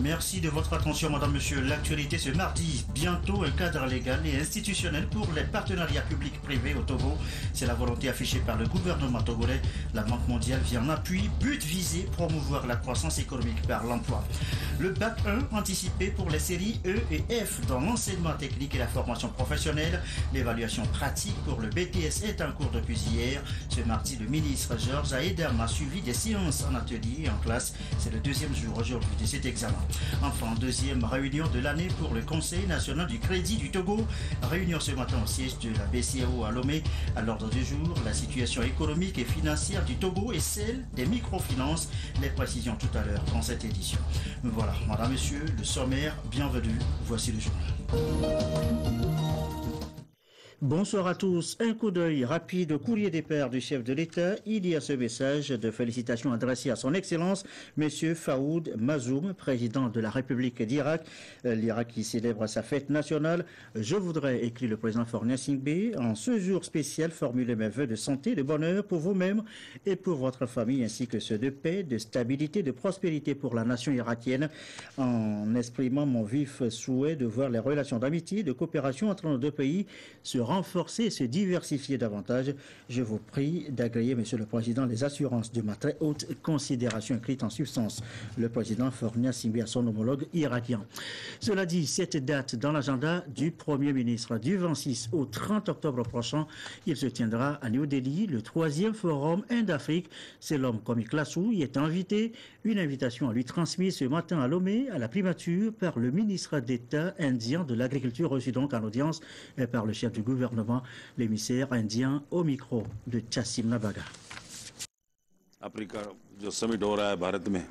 Merci de votre attention, madame, monsieur. L'actualité ce mardi, bientôt un cadre légal et institutionnel pour les partenariats publics-privés au Togo. C'est la volonté affichée par le gouvernement togolais. La Banque mondiale vient en appui. But visé, promouvoir la croissance économique par l'emploi. Le bac 1 anticipé pour les séries E et F dans l'enseignement technique et la formation professionnelle. L'évaluation pratique pour le BTS est en cours depuis hier. Ce mardi, le ministre Georges Aedam a suivi des séances en atelier et en classe. C'est le deuxième jour aujourd'hui de cet examen. Enfin, deuxième réunion de l'année pour le Conseil national du crédit du Togo. Réunion ce matin au siège de la BCEAO à Lomé. À l'ordre du jour, la situation économique et financière du Togo et celle des microfinances. Les précisions tout à l'heure dans cette édition. Voilà, madame, monsieur, le sommaire, bienvenue. Voici le journal. Bonsoir à tous. Un coup d'œil rapide au courrier des pairs du chef de l'État. Il y a ce message de félicitations adressé à son Excellence, Monsieur Faoud Mazoum, président de la République d'Irak. L'Irak qui célèbre sa fête nationale. Je voudrais, écrit le président Fornia Singbe, en ce jour spécial, formuler mes vœux de santé, de bonheur pour vous-même et pour votre famille, ainsi que ceux de paix, de stabilité, de prospérité pour la nation irakienne, en exprimant mon vif souhait de voir les relations d'amitié, de coopération entre nos deux pays se renforcer et se diversifier davantage. Je vous prie d'agréer, Monsieur le Président, les assurances de ma très haute considération écrite en substance. Le Président Fornia Singbe à son homologue irakien. Cela dit, cette date dans l'agenda du Premier ministre du 26 au 30 octobre prochain, il se tiendra à New Delhi, le 3e forum Inde-Afrique. C'est l'homme comme Klassou y est invité. Une invitation à lui transmise ce matin à Lomé, à la primature, par le ministre d'État indien de l'Agriculture, reçu donc en audience par le chef du gouvernement, l'émissaire indien au micro de Chassim Nabaga. Africa जो समिट हो रहा है भारत में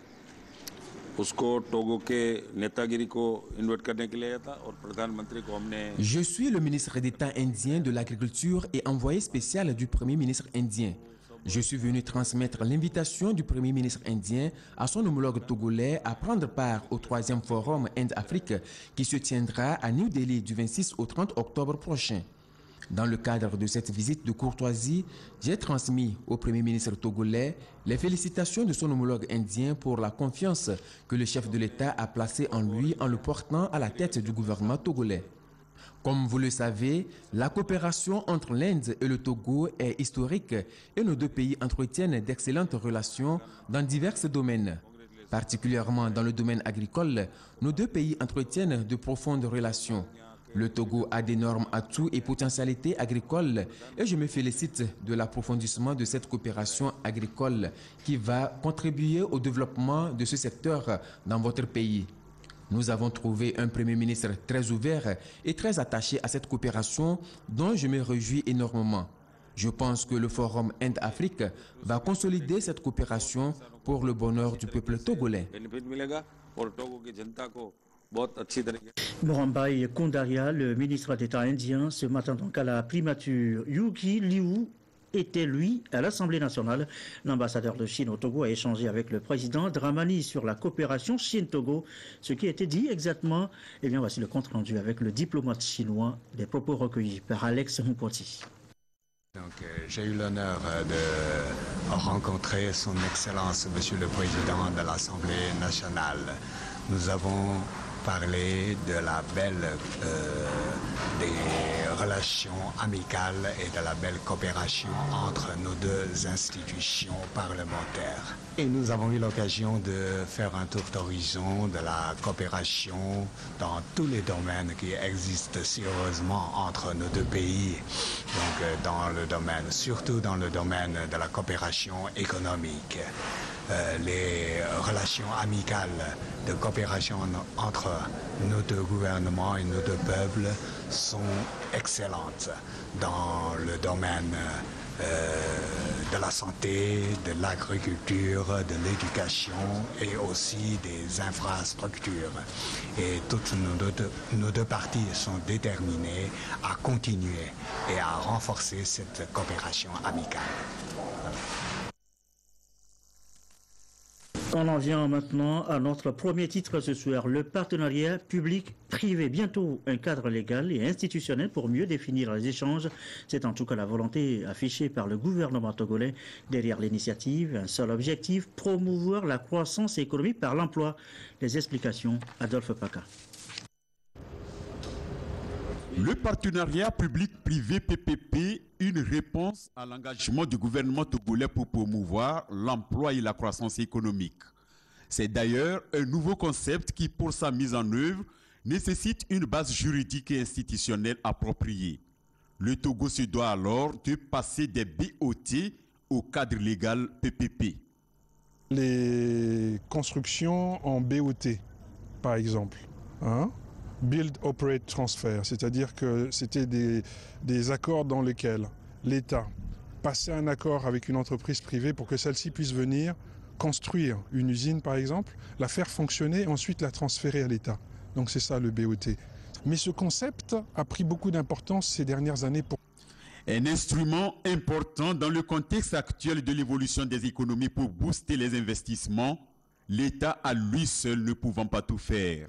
उसको टोगो के नेतागिरी को इन्वाइट करने के लिए आया था और प्रधानमंत्री को हमने Je suis le ministre d'État indien de l'Agriculture et envoyé spécial du Premier ministre indien. Je suis venu transmettre l'invitation du Premier ministre indien à son homologue togolais à prendre part au 3e forum Inde-Afrique qui se tiendra à New Delhi du 26 au 30 octobre prochain. Dans le cadre de cette visite de courtoisie, j'ai transmis au Premier ministre togolais les félicitations de son homologue indien pour la confiance que le chef de l'État a placée en lui en le portant à la tête du gouvernement togolais. Comme vous le savez, la coopération entre l'Inde et le Togo est historique et nos deux pays entretiennent d'excellentes relations dans divers domaines. Particulièrement dans le domaine agricole, nos deux pays entretiennent de profondes relations. Le Togo a d'énormes atouts et potentialités agricoles et je me félicite de l'approfondissement de cette coopération agricole qui va contribuer au développement de ce secteur dans votre pays. Nous avons trouvé un Premier ministre très ouvert et très attaché à cette coopération dont je me réjouis énormément. Je pense que le Forum Inde-Afrique va consolider cette coopération pour le bonheur du peuple togolais. Morambai Kondaria, le ministre d'État indien, ce matin donc à la primature. Yuki Liu était, lui, à l'Assemblée nationale. L'ambassadeur de Chine au Togo a échangé avec le président Dramani sur la coopération Chine-Togo. Ce qui a été dit exactement, eh bien, voici le compte rendu avec le diplomate chinois, des propos recueillis par Alex Mpoti. J'ai eu l'honneur de rencontrer son Excellence, Monsieur le Président de l'Assemblée nationale. Nous avons parlé de la belle des relations amicales et de la belle coopération entre nos deux institutions parlementaires. Et nous avons eu l'occasion de faire un tour d'horizon de la coopération dans tous les domaines qui existent sérieusement entre nos deux pays. Donc dans le domaine, surtout dans le domaine de la coopération économique. Les relations amicales de coopération entre nos deux gouvernements et nos deux peuples sont excellentes dans le domaine de la santé, de l'agriculture, de l'éducation et aussi des infrastructures. Et toutes nos deux parties sont déterminées à continuer et à renforcer cette coopération amicale. Voilà. On en vient maintenant à notre premier titre ce soir, le partenariat public-privé. Bientôt un cadre légal et institutionnel pour mieux définir les échanges. C'est en tout cas la volonté affichée par le gouvernement togolais. Derrière l'initiative, un seul objectif, promouvoir la croissance économique par l'emploi. Les explications, Adolphe Paca. Le partenariat public-privé PPP, une réponse à l'engagement du gouvernement togolais pour promouvoir l'emploi et la croissance économique. C'est d'ailleurs un nouveau concept qui, pour sa mise en œuvre, nécessite une base juridique et institutionnelle appropriée. Le Togo se doit alors de passer des BOT au cadre légal PPP. Les constructions en BOT, par exemple, Build, Operate, Transfer, c'est-à-dire que c'était des accords dans lesquels l'État passait un accord avec une entreprise privée pour que celle-ci puisse venir construire une usine, par exemple, la faire fonctionner et ensuite la transférer à l'État. Donc c'est ça le BOT. Mais ce concept a pris beaucoup d'importance ces dernières années pour... Un instrument important dans le contexte actuel de l'évolution des économies pour booster les investissements, l'État à lui seul ne pouvant pas tout faire.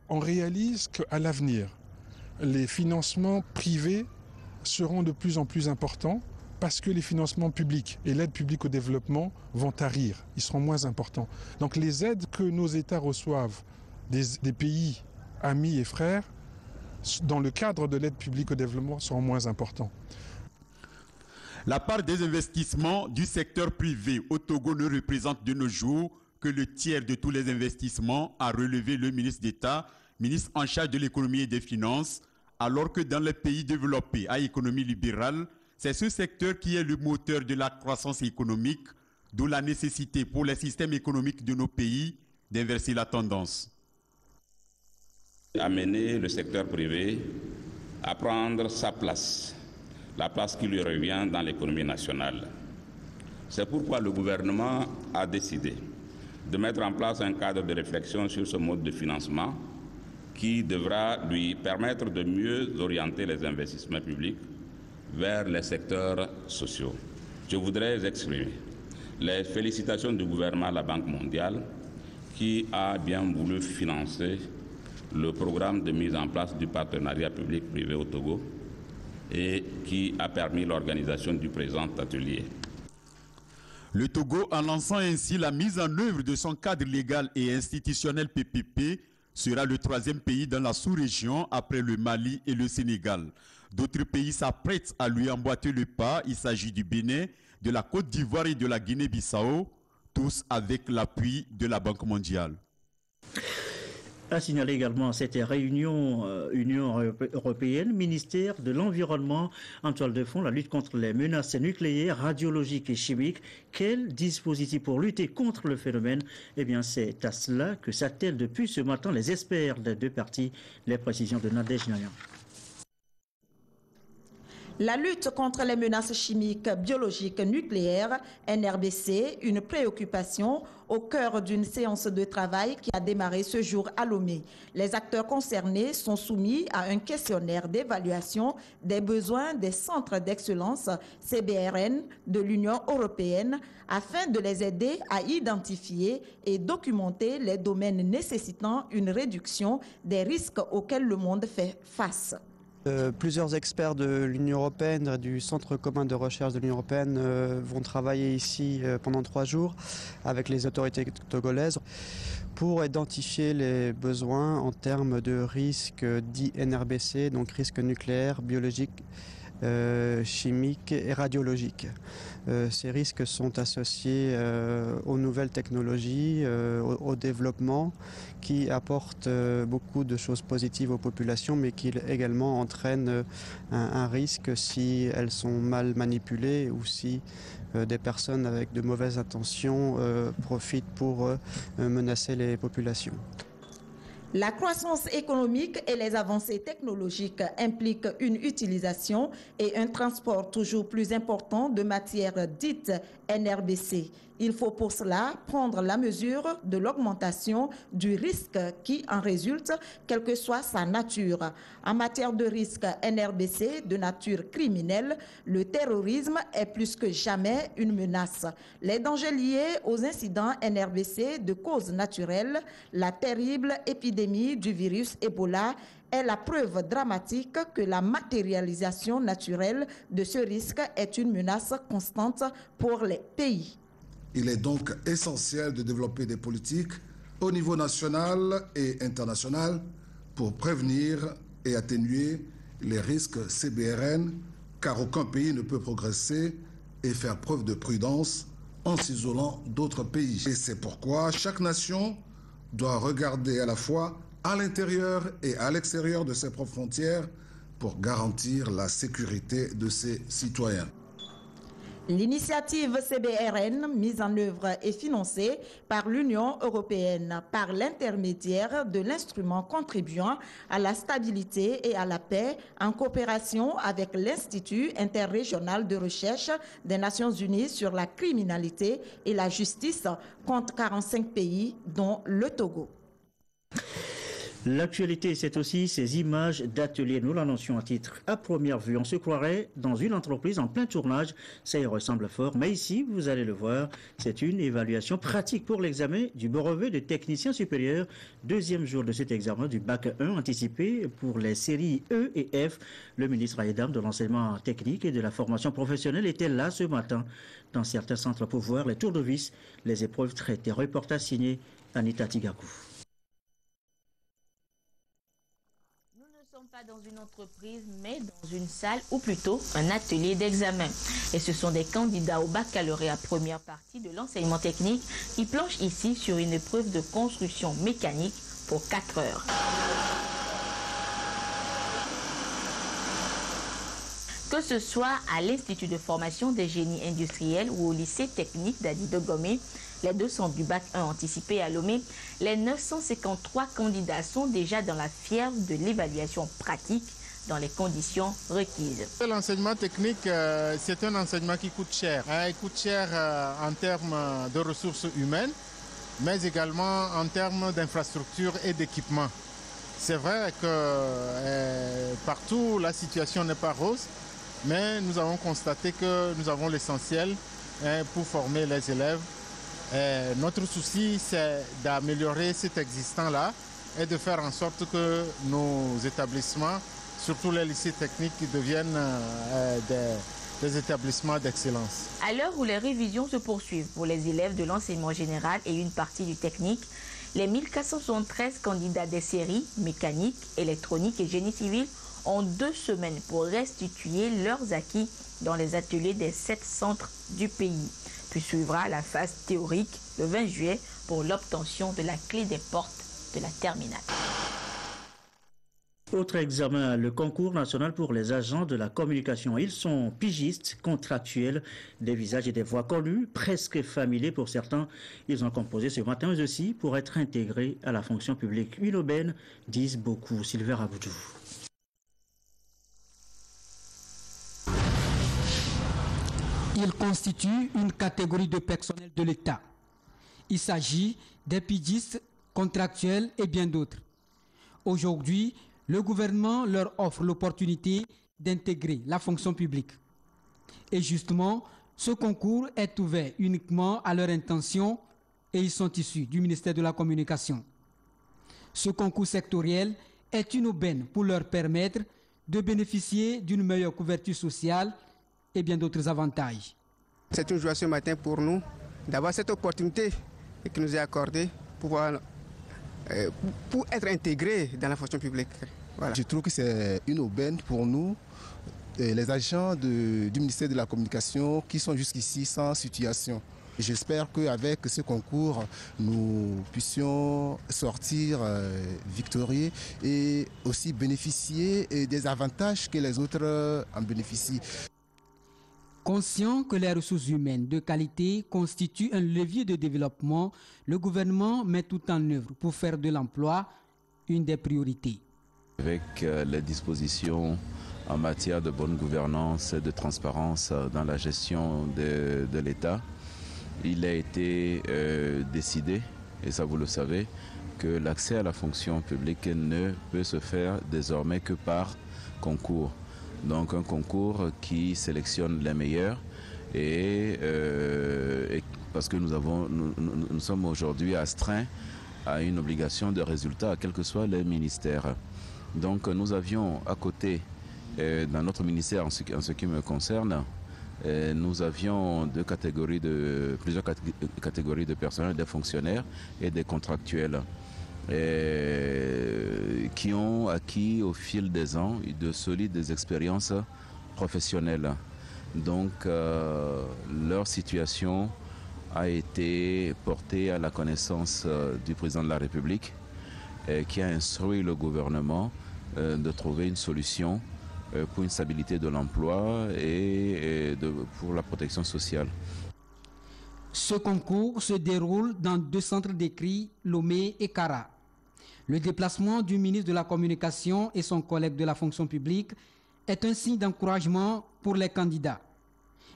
On réalise qu'à l'avenir, les financements privés seront de plus en plus importants parce que les financements publics et l'aide publique au développement vont tarir, ils seront moins importants. Donc les aides que nos États reçoivent des pays amis et frères, dans le cadre de l'aide publique au développement, seront moins importants. La part des investissements du secteur privé au Togo ne représente de nos jours que le tiers de tous les investissements, a relevé le ministre d'État, ministre en charge de l'économie et des finances, alors que dans les pays développés à économie libérale, c'est ce secteur qui est le moteur de la croissance économique, d'où la nécessité pour les systèmes économiques de nos pays d'inverser la tendance. Amener le secteur privé à prendre sa place, la place qui lui revient dans l'économie nationale. C'est pourquoi le gouvernement a décidé de mettre en place un cadre de réflexion sur ce mode de financement qui devra lui permettre de mieux orienter les investissements publics vers les secteurs sociaux. Je voudrais exprimer les félicitations du gouvernement à la Banque mondiale qui a bien voulu financer le programme de mise en place du partenariat public-privé au Togo et qui a permis l'organisation du présent atelier. Le Togo, en lançant ainsi la mise en œuvre de son cadre légal et institutionnel PPP, sera le troisième pays dans la sous-région après le Mali et le Sénégal. D'autres pays s'apprêtent à lui emboîter le pas. Il s'agit du Bénin, de la Côte d'Ivoire et de la Guinée-Bissau, tous avec l'appui de la Banque mondiale. A signalé également à cette réunion Union européenne, ministère de l'Environnement, en toile de fond, la lutte contre les menaces nucléaires, radiologiques et chimiques. Quel dispositif pour lutter contre le phénomène? Eh bien, c'est à cela que s'attellent depuis ce matin les experts des deux parties. Les précisions de Nadège Nayan. La lutte contre les menaces chimiques, biologiques, nucléaires, NRBC, une préoccupation au cœur d'une séance de travail qui a démarré ce jour à Lomé. Les acteurs concernés sont soumis à un questionnaire d'évaluation des besoins des centres d'excellence CBRN de l'Union européenne afin de les aider à identifier et documenter les domaines nécessitant une réduction des risques auxquels le monde fait face. Plusieurs experts de l'Union européenne, du Centre commun de recherche de l'Union européenne, vont travailler ici pendant 3 jours avec les autorités togolaises pour identifier les besoins en termes de risques dits NRBC, donc risques nucléaires, biologiques, chimiques et radiologiques. Ces risques sont associés aux nouvelles technologies, au développement, qui apportent beaucoup de choses positives aux populations, mais qui également entraînent un risque si elles sont mal manipulées ou si des personnes avec de mauvaises intentions profitent pour menacer les populations. La croissance économique et les avancées technologiques impliquent une utilisation et un transport toujours plus important de matières dites NRBC. Il faut pour cela prendre la mesure de l'augmentation du risque qui en résulte, quelle que soit sa nature. En matière de risque NRBC de nature criminelle, le terrorisme est plus que jamais une menace. Les dangers liés aux incidents NRBC de cause naturelle, la terrible épidémie du virus Ebola est la preuve dramatique que la matérialisation naturelle de ce risque est une menace constante pour les pays. Il est donc essentiel de développer des politiques au niveau national et international pour prévenir et atténuer les risques CBRN, car aucun pays ne peut progresser et faire preuve de prudence en s'isolant d'autres pays. Et c'est pourquoi chaque nation doit regarder à la fois à l'intérieur et à l'extérieur de ses propres frontières pour garantir la sécurité de ses citoyens. L'initiative CBRN, mise en œuvre et financée par l'Union européenne par l'intermédiaire de l'instrument contribuant à la stabilité et à la paix en coopération avec l'Institut interrégional de recherche des Nations unies sur la criminalité et la justice, compte 45 pays, dont le Togo. L'actualité, c'est aussi ces images d'ateliers. Nous l'annoncions à titre à première vue. On se croirait dans une entreprise en plein tournage. Ça y ressemble fort. Mais ici, vous allez le voir, c'est une évaluation pratique pour l'examen du brevet de technicien supérieur. Deuxième jour de cet examen du bac 1 anticipé pour les séries E et F. Le ministre Aïdam de l'enseignement technique et de la formation professionnelle était là ce matin. Dans certains centres pour voir les tours de vis, les épreuves traitées. Reportage signé Anita Tigakou. Pas dans une entreprise, mais dans une salle ou plutôt un atelier d'examen. Et ce sont des candidats au baccalauréat première partie de l'enseignement technique qui planchent ici sur une épreuve de construction mécanique pour 4 heures. Que ce soit à l'Institut de formation des génies industriels ou au lycée technique d'Adi Dogomé, les deux centres du bac 1 anticipé à Lomé, les 953 candidats sont déjà dans la fièvre de l'évaluation pratique dans les conditions requises. L'enseignement technique, c'est un enseignement qui coûte cher. Il coûte cher en termes de ressources humaines, mais également en termes d'infrastructures et d'équipements. C'est vrai que partout, la situation n'est pas rose, mais nous avons constaté que nous avons l'essentiel pour former les élèves. Notre souci, c'est d'améliorer cet existant-là et de faire en sorte que nos établissements, surtout les lycées techniques, deviennent des établissements d'excellence. À l'heure où les révisions se poursuivent pour les élèves de l'enseignement général et une partie du technique, les 1473 candidats des séries mécanique, électronique et génie civil ont 2 semaines pour restituer leurs acquis dans les ateliers des 7 centres du pays. Puis suivra la phase théorique le 20 juillet pour l'obtention de la clé des portes de la terminale. Autre examen, le concours national pour les agents de la communication. Ils sont pigistes, contractuels, des visages et des voix connus, presque familiers pour certains. Ils ont composé ce matin eux aussi pour être intégrés à la fonction publique. Une aubaine, disent beaucoup. Sylvain Aboudou. Il constitue une catégorie de personnel de l'État. Il s'agit des pigistes, contractuels et bien d'autres. Aujourd'hui, le gouvernement leur offre l'opportunité d'intégrer la fonction publique. Et justement, ce concours est ouvert uniquement à leur intention et ils sont issus du ministère de la Communication. Ce concours sectoriel est une aubaine pour leur permettre de bénéficier d'une meilleure couverture sociale et bien d'autres avantages. C'est une joie ce matin pour nous d'avoir cette opportunité qui nous est accordée pour être intégrés dans la fonction publique. Voilà. Je trouve que c'est une aubaine pour nous, les agents du ministère de la Communication qui sont jusqu'ici sans situation. J'espère qu'avec ce concours, nous puissions sortir victorieux et aussi bénéficier des avantages que les autres en bénéficient. Conscient que les ressources humaines de qualité constituent un levier de développement, le gouvernement met tout en œuvre pour faire de l'emploi une des priorités. Avec les dispositions en matière de bonne gouvernance et de transparence dans la gestion de l'État, il a été décidé, et ça vous le savez, que l'accès à la fonction publique ne peut se faire désormais que par concours. Donc un concours qui sélectionne les meilleurs et parce que nous sommes aujourd'hui astreints à une obligation de résultat, quels que soient les ministères. Donc nous avions à côté, dans notre ministère en ce qui me concerne, nous avions plusieurs catégories de personnel, des fonctionnaires et des contractuels, qui ont acquis au fil des ans de solides expériences professionnelles. Donc leur situation a été portée à la connaissance du président de la République, qui a instruit le gouvernement de trouver une solution pour une stabilité de l'emploi et pour la protection sociale. Ce concours se déroule dans 2 centres d'écrit, Lomé et Kara. Le déplacement du ministre de la Communication et son collègue de la fonction publique est un signe d'encouragement pour les candidats.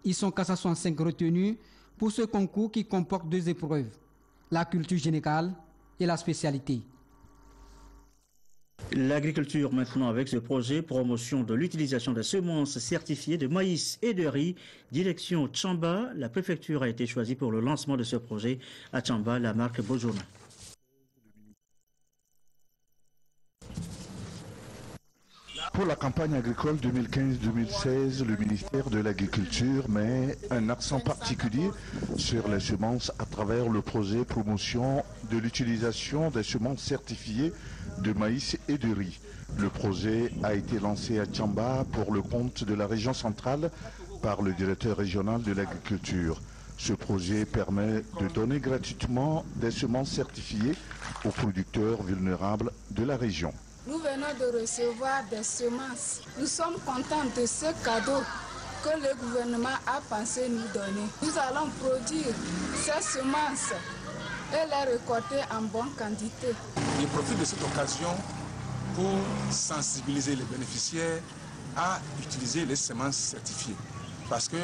Ils sont 465 retenus pour ce concours qui comporte 2 épreuves, la culture générale et la spécialité. L'agriculture maintenant avec ce projet promotion de l'utilisation des semences certifiées de maïs et de riz. Direction Tchamba, la préfecture a été choisie pour le lancement de ce projet. À Tchamba, la marque Bojona. Pour la campagne agricole 2015-2016, le ministère de l'Agriculture met un accent particulier sur les semences à travers le projet promotion de l'utilisation des semences certifiées de maïs et de riz. Le projet a été lancé à Tchamba pour le compte de la région centrale par le directeur régional de l'agriculture. Ce projet permet de donner gratuitement des semences certifiées aux producteurs vulnérables de la région. Nous venons de recevoir des semences. Nous sommes contents de ce cadeau que le gouvernement a pensé nous donner. Nous allons produire ces semences et les récolter en bonne quantité. Je profite de cette occasion pour sensibiliser les bénéficiaires à utiliser les semences certifiées. Parce que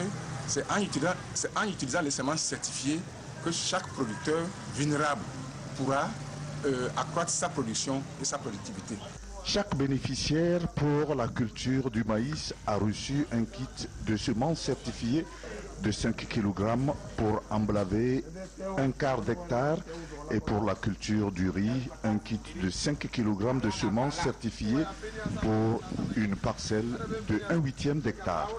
c'est en utilisant les semences certifiées que chaque producteur vulnérable pourra accroître sa production et sa productivité. Chaque bénéficiaire pour la culture du maïs a reçu un kit de semences certifiées de 5 kg pour emblaver un quart d'hectare et pour la culture du riz, un kit de 5 kg de semences certifiées pour une parcelle de 1/8 d'hectare.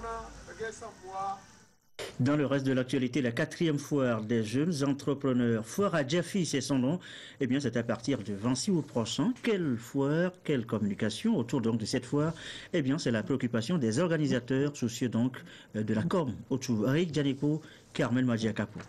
Dans le reste de l'actualité, la 4e foire des jeunes entrepreneurs, Foire Adjafi, c'est son nom. Eh bien, c'est à partir du 26 août prochain. Quelle foire, quelle communication autour donc de cette foire? Eh bien, c'est la préoccupation des organisateurs soucieux donc de la com. Autour Eric Djanepo, Carmel Madiakapo.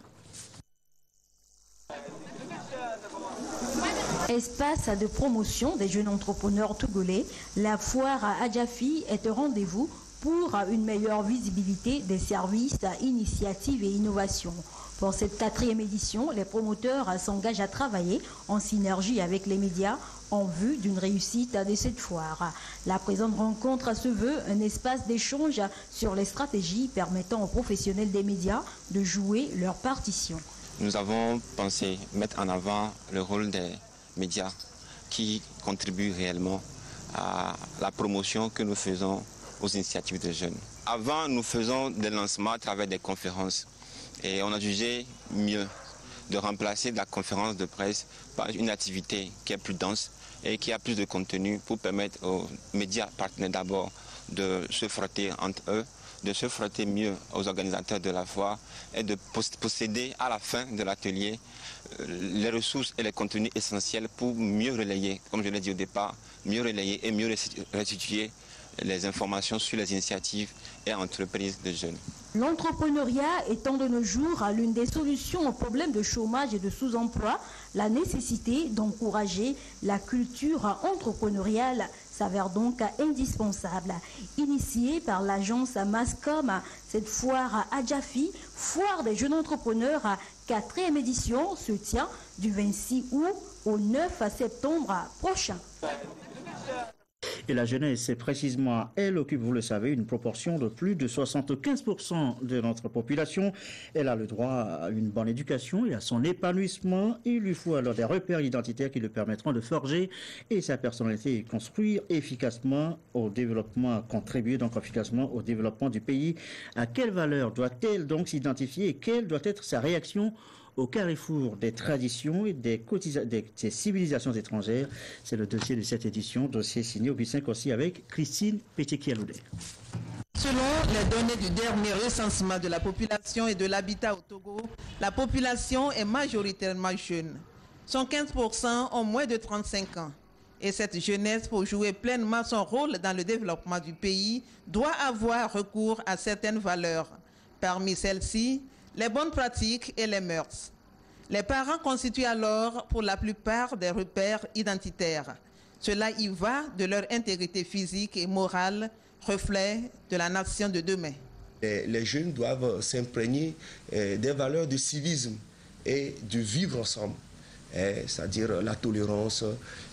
Espace de promotion des jeunes entrepreneurs togolais, la foire à Adjafi est un rendez-vous pour une meilleure visibilité des services, initiatives et innovations. Pour cette 4e édition, les promoteurs s'engagent à travailler en synergie avec les médias en vue d'une réussite de cette foire. La présente rencontre se veut un espace d'échange sur les stratégies permettant aux professionnels des médias de jouer leur partition. Nous avons pensé mettre en avant le rôle des médias qui contribuent réellement à la promotion que nous faisons aux initiatives des jeunes. Avant, nous faisons des lancements à travers des conférences et on a jugé mieux de remplacer la conférence de presse par une activité qui est plus dense et qui a plus de contenu pour permettre aux médias partenaires d'abord de se frotter entre eux, de se frotter mieux aux organisateurs de la foire et de posséder à la fin de l'atelier les ressources et les contenus essentiels pour mieux relayer, comme je l'ai dit au départ, mieux relayer et mieux restituer les informations sur les initiatives et entreprises de jeunes. L'entrepreneuriat étant de nos jours l'une des solutions aux problèmes de chômage et de sous-emploi, la nécessité d'encourager la culture entrepreneuriale s'avère donc indispensable. Initiée par l'agence Mascom, cette foire à Adjafi, foire des jeunes entrepreneurs 4e édition se tient du 26 août au 9 septembre prochain. Et la jeunesse, précisément, elle occupe, vous le savez, une proportion de plus de 75% de notre population. Elle a le droit à une bonne éducation et à son épanouissement. Il lui faut alors des repères identitaires qui lui permettront de forger et sa personnalité et construire efficacement au développement, contribuer donc efficacement au développement du pays. À quelle valeur doit-elle donc s'identifier et quelle doit être sa réaction au carrefour des traditions et des civilisations étrangères? C'est le dossier de cette édition, dossier signé Augustin Kossi avec Christine Pétiquialoudet. Selon les données du dernier recensement de la population et de l'habitat au Togo, la population est majoritairement jeune. 115% ont moins de 35 ans. Et cette jeunesse, pour jouer pleinement son rôle dans le développement du pays, doit avoir recours à certaines valeurs. Parmi celles-ci, les bonnes pratiques et les mœurs. Les parents constituent alors pour la plupart des repères identitaires. Cela y va de leur intégrité physique et morale, reflet de la nation de demain. Les jeunes doivent s'imprégner des valeurs du civisme et du vivre ensemble, c'est-à-dire la tolérance,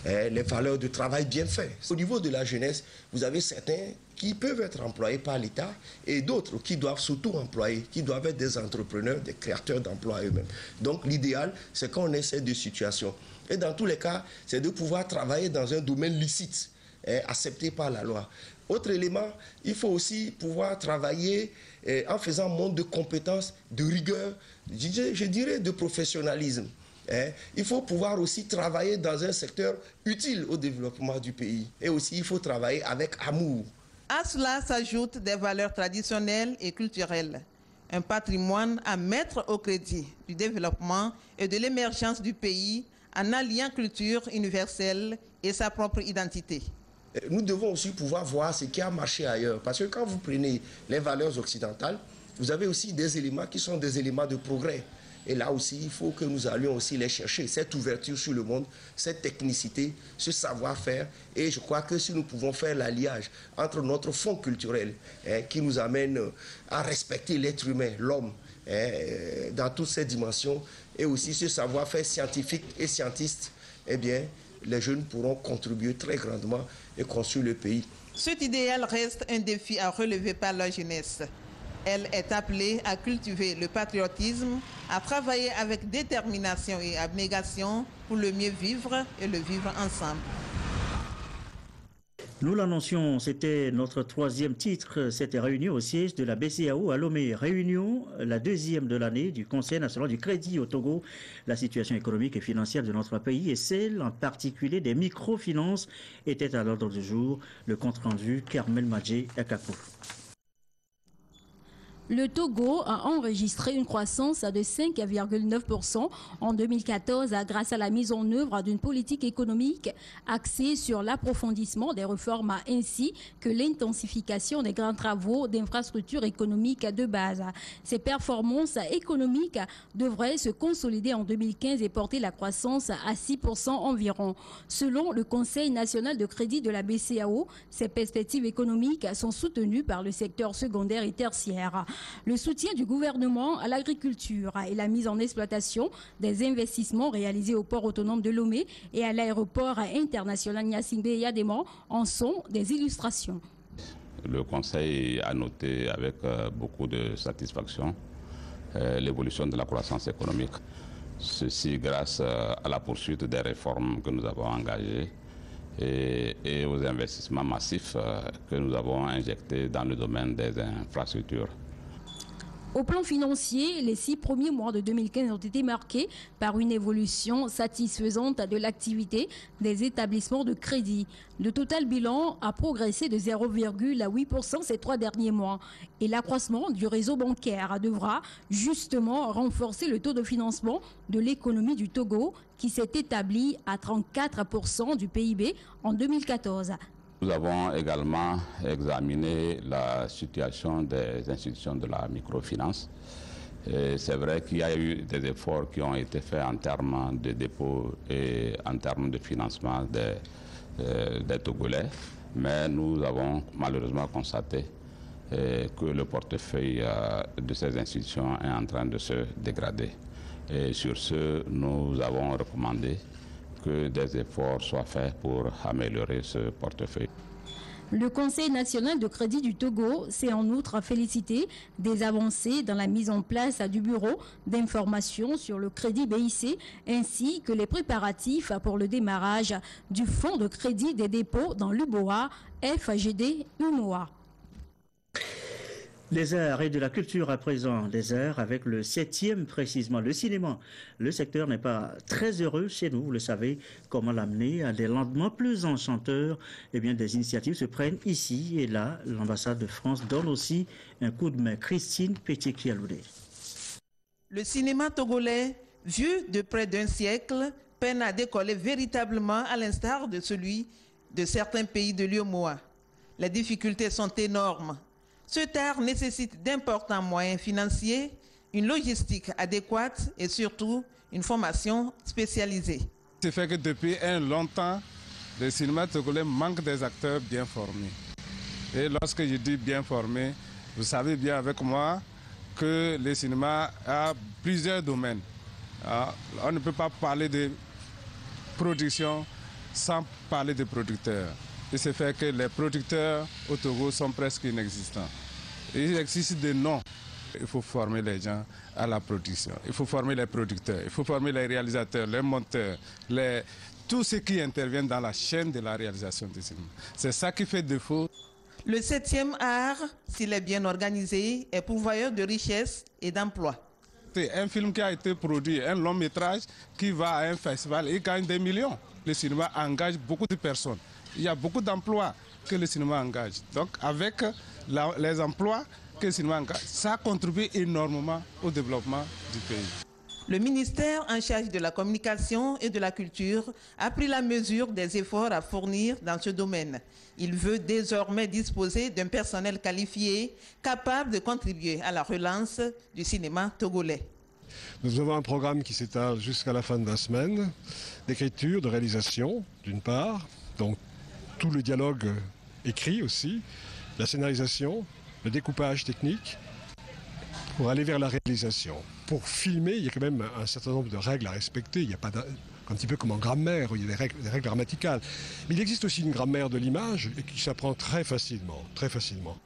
les valeurs de travail bien fait. Au niveau de la jeunesse, vous avez certains qui peuvent être employés par l'État et d'autres qui doivent s'auto-employer, qui doivent être des entrepreneurs, des créateurs d'emplois eux-mêmes. Donc l'idéal, c'est qu'on ait ces deux situations. Et dans tous les cas, c'est de pouvoir travailler dans un domaine licite, accepté par la loi. Autre élément, il faut aussi pouvoir travailler en faisant montre de compétences, de rigueur, je dirais de professionnalisme. Il faut pouvoir aussi travailler dans un secteur utile au développement du pays. Et aussi, il faut travailler avec amour. À cela s'ajoutent des valeurs traditionnelles et culturelles, un patrimoine à mettre au crédit du développement et de l'émergence du pays en alliant culture universelle et sa propre identité. Nous devons aussi pouvoir voir ce qui a marché ailleurs, parce que quand vous prenez les valeurs occidentales, vous avez aussi des éléments qui sont des éléments de progrès. Et là aussi, il faut que nous allions aussi les chercher, cette ouverture sur le monde, cette technicité, ce savoir-faire. Et je crois que si nous pouvons faire l'alliage entre notre fond culturel, qui nous amène à respecter l'être humain, l'homme, dans toutes ses dimensions, et aussi ce savoir-faire scientifique et scientiste, eh bien, les jeunes pourront contribuer très grandement et construire le pays. Cet idéal reste un défi à relever par la jeunesse. Elle est appelée à cultiver le patriotisme, à travailler avec détermination et abnégation pour le mieux vivre et le vivre ensemble. Nous l'annoncions, c'était notre 3e titre, c'était réunion au siège de la BCEAO à Lomé. Réunion, la 2e de l'année du Conseil national du crédit au Togo. La situation économique et financière de notre pays et celle en particulier des microfinances était à l'ordre du jour. Le compte-rendu, Carmel Madjé Akakou. Le Togo a enregistré une croissance de 5,9% en 2014 grâce à la mise en œuvre d'une politique économique axée sur l'approfondissement des réformes ainsi que l'intensification des grands travaux d'infrastructures économiques de base. Ces performances économiques devraient se consolider en 2015 et porter la croissance à 6% environ. Selon le Conseil national de crédit de la BCEAO, ces perspectives économiques sont soutenues par le secteur secondaire et tertiaire. Le soutien du gouvernement à l'agriculture et la mise en exploitation des investissements réalisés au port autonome de Lomé et à l'aéroport international Gnassingbé Yadéman en sont des illustrations. Le Conseil a noté avec beaucoup de satisfaction l'évolution de la croissance économique. Ceci grâce à la poursuite des réformes que nous avons engagées et aux investissements massifs que nous avons injectés dans le domaine des infrastructures. Au plan financier, les 6 premiers mois de 2015 ont été marqués par une évolution satisfaisante de l'activité des établissements de crédit. Le total bilan a progressé de 0,8% ces 3 derniers mois. Et l'accroissement du réseau bancaire devra justement renforcer le taux de financement de l'économie du Togo qui s'est établi à 34% du PIB en 2014. Nous avons également examiné la situation des institutions de la microfinance. C'est vrai qu'il y a eu des efforts qui ont été faits en termes de dépôt et en termes de financement des Togolais, mais nous avons malheureusement constaté que le portefeuille de ces institutions est en train de se dégrader. Et sur ce, nous avons recommandé que des efforts soient faits pour améliorer ce portefeuille. Le Conseil national de crédit du Togo s'est en outre félicité des avancées dans la mise en place du bureau d'information sur le crédit BIC ainsi que les préparatifs pour le démarrage du fonds de crédit des dépôts dans l'UBOA, FGD, UMOA. Les arts et de la culture à présent, des arts avec le 7e précisément, le cinéma. Le secteur n'est pas très heureux chez nous, vous le savez, comment l'amener à des lendemains plus enchanteurs. Eh bien, des initiatives se prennent ici et là. L'ambassade de France donne aussi un coup de main. Christine Petit-Kialoudé. Le cinéma togolais, vieux de près d'un siècle, peine à décoller véritablement à l'instar de celui de certains pays de l'UEMOA. Les difficultés sont énormes. Ce art nécessite d'importants moyens financiers, une logistique adéquate et surtout une formation spécialisée. C'est fait que depuis un longtemps, le cinéma togolais manque des acteurs bien formés. Et lorsque je dis bien formés, vous savez bien avec moi que le cinéma a plusieurs domaines. On ne peut pas parler de production sans parler de producteurs. Et c'est fait que les producteurs au Togo sont presque inexistants. Il existe des noms. Il faut former les gens à la production. Il faut former les producteurs. Il faut former les réalisateurs, les monteurs, tous ceux qui interviennent dans la chaîne de la réalisation du cinéma. C'est ça qui fait défaut. Le 7e art, s'il est bien organisé, est pourvoyeur de richesses et d'emplois. C'est un film qui a été produit, un long métrage qui va à un festival et gagne des millions. Le cinéma engage beaucoup de personnes. Il y a beaucoup d'emplois que le cinéma engage. Donc avec les emplois que le cinéma engage, ça contribue énormément au développement du pays. Le ministère en charge de la communication et de la culture a pris la mesure des efforts à fournir dans ce domaine. Il veut désormais disposer d'un personnel qualifié capable de contribuer à la relance du cinéma togolais. Nous avons un programme qui s'étale jusqu'à la fin de la semaine, d'écriture, de réalisation, d'une part, donc tout le dialogue écrit aussi, la scénarisation, le découpage technique, pour aller vers la réalisation. Pour filmer, il y a quand même un certain nombre de règles à respecter. Il n'y a pas un petit peu comme en grammaire, où il y a des règles grammaticales. Mais il existe aussi une grammaire de l'image et qui s'apprend très facilement, très facilement.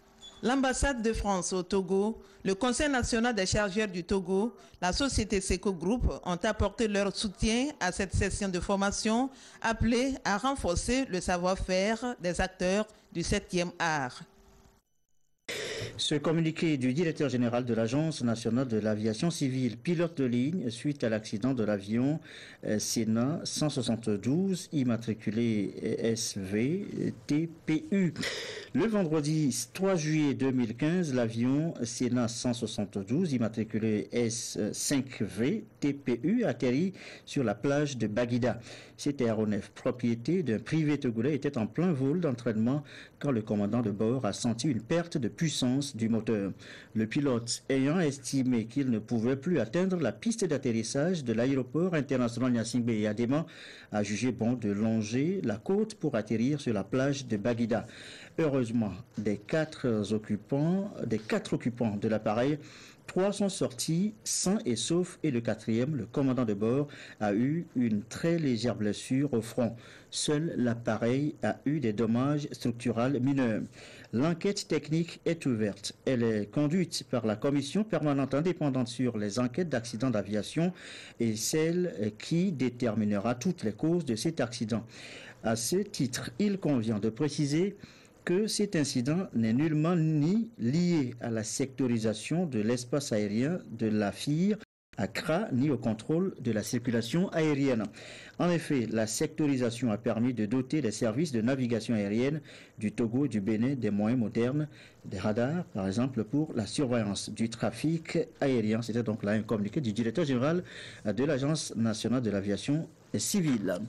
L'ambassade de France au Togo, le Conseil national des chargeurs du Togo, la société Seco Group ont apporté leur soutien à cette session de formation appelée à renforcer le savoir-faire des acteurs du 7e art. Ce communiqué du directeur général de l'Agence nationale de l'aviation civile, pilote de ligne, suite à l'accident de l'avion Cena 172, immatriculé SV TPU. Le vendredi 3 juillet 2015, l'avion Cena 172, immatriculé S5V TPU, atterrit sur la plage de Baguida. Cet aéronef, propriété d'un privé togolais, était en plein vol d'entraînement quand le commandant de bord a senti une perte de puissance du moteur. Le pilote, ayant estimé qu'il ne pouvait plus atteindre la piste d'atterrissage de l'aéroport international Gnassingbé et Adéma, a jugé bon de longer la côte pour atterrir sur la plage de Baguida. Heureusement, des quatre occupants de l'appareil, 3 sont sortis sains et saufs et le 4e, le commandant de bord, a eu une très légère blessure au front. Seul l'appareil a eu des dommages structurels mineurs. L'enquête technique est ouverte. Elle est conduite par la commission permanente indépendante sur les enquêtes d'accidents d'aviation et celle qui déterminera toutes les causes de cet accident. À ce titre, il convient de préciser que cet incident n'est nullement ni lié à la sectorisation de l'espace aérien de l'AFIR, ACRA, ni au contrôle de la circulation aérienne. En effet, la sectorisation a permis de doter les services de navigation aérienne du Togo et du Bénin des moyens modernes, des radars, par exemple, pour la surveillance du trafic aérien. C'était donc là un communiqué du directeur général de l'Agence nationale de l'aviation civile.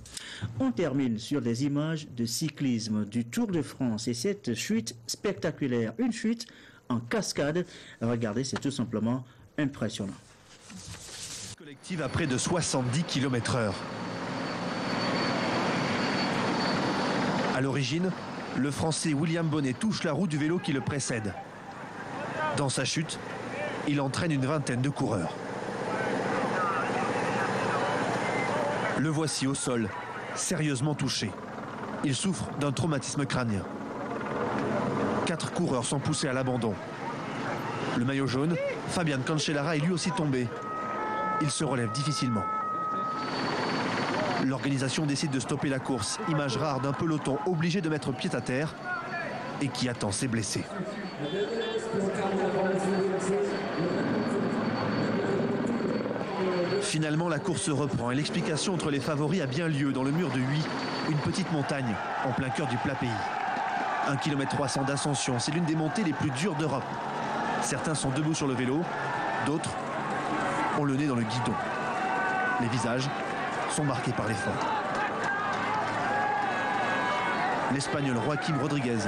On termine sur des images de cyclisme du Tour de France et cette chute spectaculaire, une chute en cascade. Regardez, c'est tout simplement impressionnant. Collective à près de 70 km/h. À l'origine, le Français William Bonnet touche la roue du vélo qui le précède. Dans sa chute, il entraîne une vingtaine de coureurs. Le voici au sol, sérieusement touché. Il souffre d'un traumatisme crânien. 4 coureurs sont poussés à l'abandon. Le maillot jaune, Fabian Cancellara, est lui aussi tombé. Il se relève difficilement. L'organisation décide de stopper la course, image rare d'un peloton obligé de mettre pied à terre et qui attend ses blessés. Finalement, la course reprend et l'explication entre les favoris a bien lieu dans le mur de Huy, une petite montagne en plein cœur du plat pays. 1,3 km d'ascension, c'est l'une des montées les plus dures d'Europe. Certains sont debout sur le vélo, d'autres ont le nez dans le guidon. Les visages sont marqués par l'effort. L'Espagnol Joaquim Rodriguez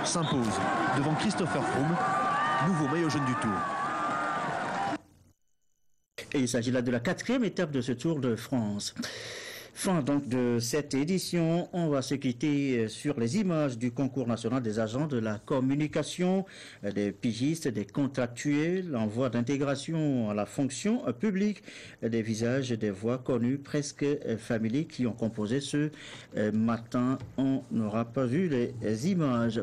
s'impose devant Christopher Froome, nouveau maillot jaune du Tour. Et il s'agit là de la 4e étape de ce Tour de France. Fin donc de cette édition, on va se quitter sur les images du concours national des agents de la communication, des pigistes, des contractuels, en voie d'intégration à la fonction publique, des visages et des voix connues presque familiers qui ont composé ce matin. On n'aura pas vu les images.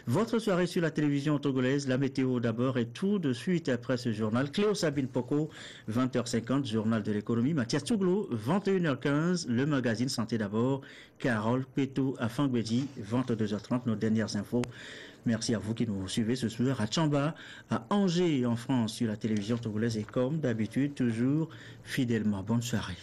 Votre soirée sur la télévision togolaise, la météo d'abord et tout de suite après ce journal. Cléo Sabine Poko, 20h50, journal de l'économie. Mathias Touglo, 21h15. Le magazine Santé d'abord, Carole Peto à Fangbedi, 22h30, nos dernières infos. Merci à vous qui nous suivez ce soir à Tchamba, à Angers en France sur la télévision togolaise et comme d'habitude, toujours fidèlement. Bonne soirée.